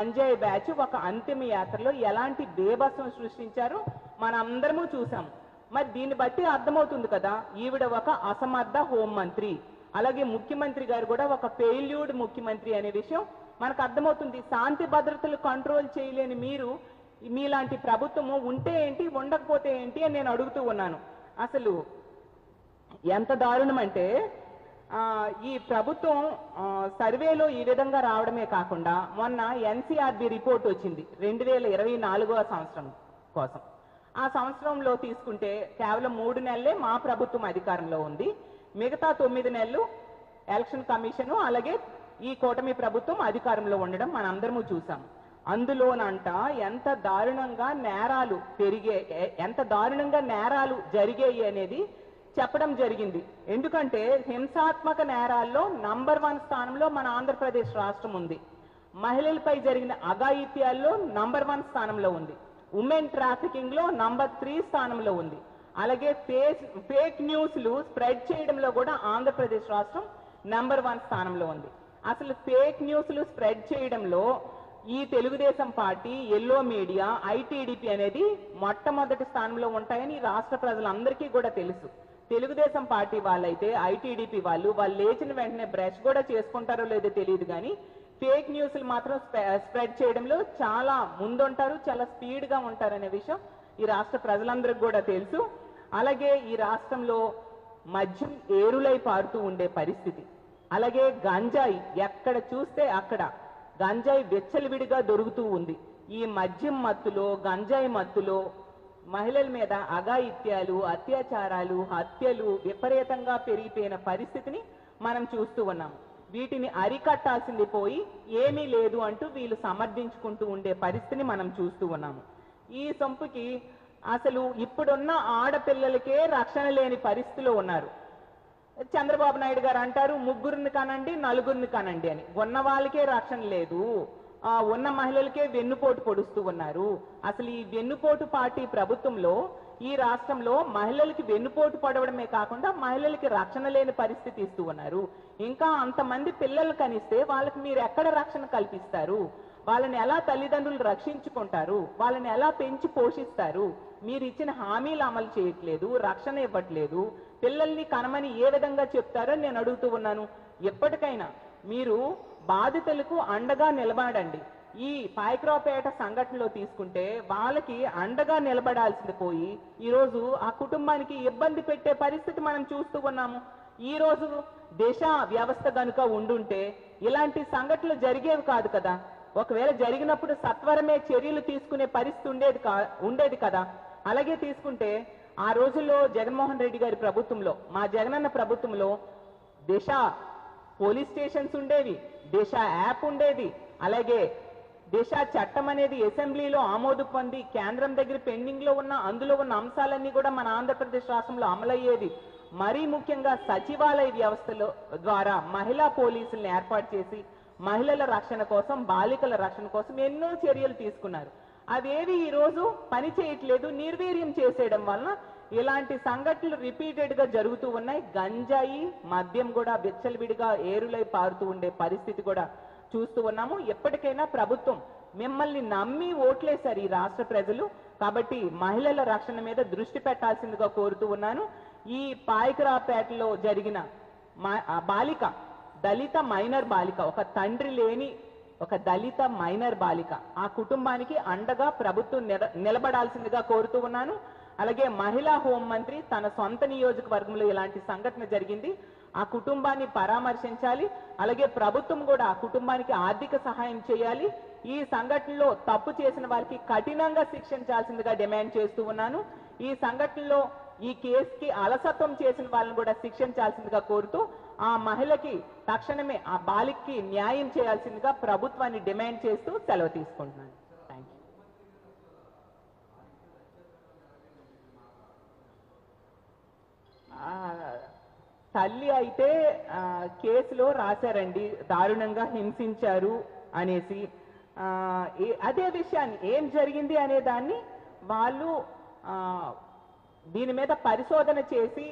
గంజాయి బ్యాచ్ ఒక అంతిమ యాత్రలో ఎలాంటి బేభత్సం సృష్టించారో మనందరము చూసాం. మరి దీన్ని బట్టి అర్థమవుతుంది కదా, ఈవిడ ఒక అసమర్థ హోంమంత్రి, అలాగే ముఖ్యమంత్రి గారు కూడా ఒక ఫెయిల్యూర్డ్ ముఖ్యమంత్రి అనే విషయం మనకు అర్థమవుతుంది. శాంతి భద్రతలు కంట్రోల్ చేయలేని మీరు, మీలాంటి ప్రభుత్వము ఉంటే ఏంటి, ఉండకపోతే ఏంటి అని నేను అడుగుతూ ఉన్నాను. అసలు ఎంత దారుణం అంటే ఈ ప్రభుత్వం సర్వేలో ఈ విధంగా రావడమే కాకుండా మొన్న ఎన్సీఆర్బి రిపోర్ట్ వచ్చింది 2024వ సంవత్సరం కోసం. ఆ సంవత్సరంలో తీసుకుంటే కేవలం 3 నెలలే మా ప్రభుత్వం అధికారంలో ఉంది, మిగతా 9 నెలలు ఎలక్షన్ కమిషను అలాగే ఈ కూటమి ప్రభుత్వం అధికారంలో ఉండడం మనందరము చూసాం. అందులోనంట ఎంత దారుణంగా నేరాలు జరిగాయి అనేది చెప్పడం జరిగింది. ఎందుకంటే హింసాత్మక నేరాల్లో నంబర్ 1 స్థానంలో మన ఆంధ్రప్రదేశ్ రాష్ట్రం ఉంది. మహిళలపై జరిగిన అఘాయిత్యాల్లో నంబర్ 1 స్థానంలో ఉంది. ఉమెన్ ట్రాఫికింగ్ లో నంబర్ 3 స్థానంలో ఉంది. అలాగే ఫేక్ న్యూస్లు స్ప్రెడ్ చేయడంలో కూడా ఆంధ్రప్రదేశ్ రాష్ట్రం నంబర్ 1 స్థానంలో ఉంది. అసలు ఫేక్ న్యూస్లు స్ప్రెడ్ చేయడంలో ఈ Telugu Desam party, yellow media, ITDP అనేది మొట్టమొదటి స్థానంలో ఉంటాయని రాష్ట్ర ప్రజలందరికీ కూడా తెలుసు. తెలుగుదేశం పార్టీ వాళ్ళైతే ఐటీడీపీ వాళ్ళు లేచిన వెంటనే బ్రష్ కూడా చేసుకుంటారో లేదో తెలియదు, కానీ ఫేక్ న్యూస్లు మాత్రం స్ప్రెడ్ చేయడంలో చాలా ముందుంటారు, చాలా స్పీడ్గా ఉంటారనే విషయం ఈ రాష్ట్ర ప్రజలందరికీ కూడా తెలుసు. అలాగే ఈ రాష్ట్రంలో మద్యం ఏరులై పారుతూ ఉండే పరిస్థితి, అలాగే గంజాయి ఎక్కడ చూస్తే అక్కడ గంజాయి విచ్చలవిడిగా దొరుకుతూ ఉంది. ఈ మద్యం మత్తులో, గంజాయి మత్తులో మహిళల మీద అఘాయిత్యాలు, అత్యాచారాలు, హత్యలు విపరీతంగా పెరిగిపోయిన పరిస్థితిని మనం చూస్తూ ఉన్నాం. వీటిని అరికట్టాల్సింది పోయి ఏమీ లేదు అంటూ వీళ్ళు సమర్థించుకుంటూ ఉండే పరిస్థితిని మనం చూస్తూ ఉన్నాము. ఈ సొంపుకి అసలు ఇప్పుడున్న ఆడపిల్లలకే రక్షణ లేని పరిస్థితిలో ఉన్నారు. చంద్రబాబు నాయుడు గారు అంటారు 3 కనండి 4 కనండి అని. ఉన్న వాళ్ళకే రక్షణ లేదు, ఉన్న మహిళలకే వెన్నుపోటు పొడుస్తూ ఉన్నారు. అసలు ఈ వెన్నుపోటు పార్టీ ప్రభుత్వంలో ఈ రాష్ట్రంలో మహిళలకి వెన్నుపోటు పడవడమే కాకుండా మహిళలకి రక్షణ లేని పరిస్థితి ఇస్తూ ఉన్నారు. ఇంకా అంతమంది పిల్లలు కనిస్తే వాళ్ళకి మీరు ఎక్కడ రక్షణ కల్పిస్తారు? వాళ్ళని ఎలా తల్లిదండ్రులు రక్షించుకుంటారు? వాళ్ళని ఎలా పెంచి పోషిస్తారు? మీరు ఇచ్చిన హామీలు అమలు చేయట్లేదు, రక్షణ ఇవ్వట్లేదు. పిల్లల్ని కనమని ఏ విధంగా చెప్తారో నేను అడుగుతూ ఉన్నాను. ఎప్పటికైనా మీరు బాధితులకు అండగా నిలబడండి. ఈ పాయకరావుపేట సంఘటనలో తీసుకుంటే వాళ్ళకి అండగా నిలబడాల్సింది పోయి ఈరోజు ఆ కుటుంబానికి ఇబ్బంది పెట్టే పరిస్థితి మనం చూస్తూ ఉన్నాము. ఈ రోజు దేశ వ్యవస్థ గనుక ఉండుంటే ఇలాంటి సంఘటనలు జరిగేవి కాదు కదా. ఒకవేళ జరిగినప్పుడు సత్వరమే చర్యలు తీసుకునే పరిస్థితి ఉండేది కదా. అలాగే తీసుకుంటే ఆ రోజుల్లో జగన్మోహన్ రెడ్డి గారి ప్రభుత్వంలో, మా జగనన్న ప్రభుత్వంలో దిశ పోలీస్ స్టేషన్స్ ఉండేవి, దిశ యాప్ ఉండేది, అలాగే దిశ చట్టం అనేది అసెంబ్లీలో ఆమోదు పొంది కేంద్రం దగ్గర పెండింగ్ లో ఉన్న అందులో ఉన్న అంశాలన్నీ కూడా మన ఆంధ్రప్రదేశ్ రాష్ట్రంలో అమలయ్యేది. మరీ ముఖ్యంగా సచివాలయ వ్యవస్థలో ద్వారా మహిళా పోలీసులను ఏర్పాటు చేసి మహిళల రక్షణ కోసం, బాలికల రక్షణ కోసం ఎన్నో చర్యలు తీసుకున్నారు. అవేవి ఈ రోజు పని చేయట్లేదు. నిర్వీర్యం చేసేయడం వలన ఇలాంటి సంఘటనలు రిపీటెడ్ గా జరుగుతూ ఉన్నాయి. గంజాయి, మద్యం కూడా విచ్చలవిడిగా ఏరులై పారుతూ ఉండే పరిస్థితి కూడా చూస్తూ ఉన్నాము. ఎప్పటికైనా ప్రభుత్వం మిమ్మల్ని నమ్మి ఓట్లేశారు ఈ రాష్ట్ర ప్రజలు, కాబట్టి మహిళల రక్షణ మీద దృష్టి పెట్టాల్సిందిగా కోరుతూ ఉన్నాను. ఈ పాయకరావుపేటలో జరిగిన బాలిక, దళిత మైనర్ బాలిక, ఒక తండ్రి లేని ఒక దళిత మైనర్ బాలిక, ఆ కుటుంబానికి అండగా ప్రభుత్వం నిలబడాల్సిందిగా కోరుతూ ఉన్నాను. అలాగే మహిళా హోంమంత్రి తన సొంత నియోజకవర్గంలో ఇలాంటి సంఘటన జరిగింది, ఆ కుటుంబాన్ని పరామర్శించాలి. అలాగే ప్రభుత్వం కూడా ఆ కుటుంబానికి ఆర్థిక సహాయం చేయాలి. ఈ సంఘటనలో తప్పు చేసిన వారికి కఠినంగా శిక్షించాల్సిందిగా డిమాండ్ చేస్తూ ఉన్నాను. ఈ సంఘటనలో ఈ కేసుకి అలసత్వం చేసిన వాళ్ళని కూడా శిక్షించాల్సిందిగా కోరుతూ ఆ మహిళకి తక్షణమే, ఆ బాలికకి న్యాయం చేయాల్సిందిగా ప్రభుత్వాన్ని డిమాండ్ చేస్తూ సెలవు తీసుకుంటున్నాను. Thank you. తల్లి అయితే కేసులో రాశారండి, దారుణంగా హింసించారు అనేసి. అదే విషయాన్ని ఏం జరిగింది అనే దాన్ని వాళ్ళు దీని మీద పరిశోధన చేసి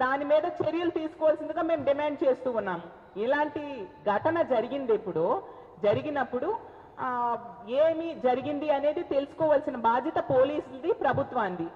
దాని మీద చర్యలు తీసుకోవాల్సిందిగా మేము డిమాండ్ చేస్తూ ఉన్నాము. ఇలాంటి ఘటన జరిగినప్పుడు ఏమి జరిగింది అనేది తెలుసుకోవాల్సిన బాధ్యత పోలీసులది, ప్రభుత్వానికి.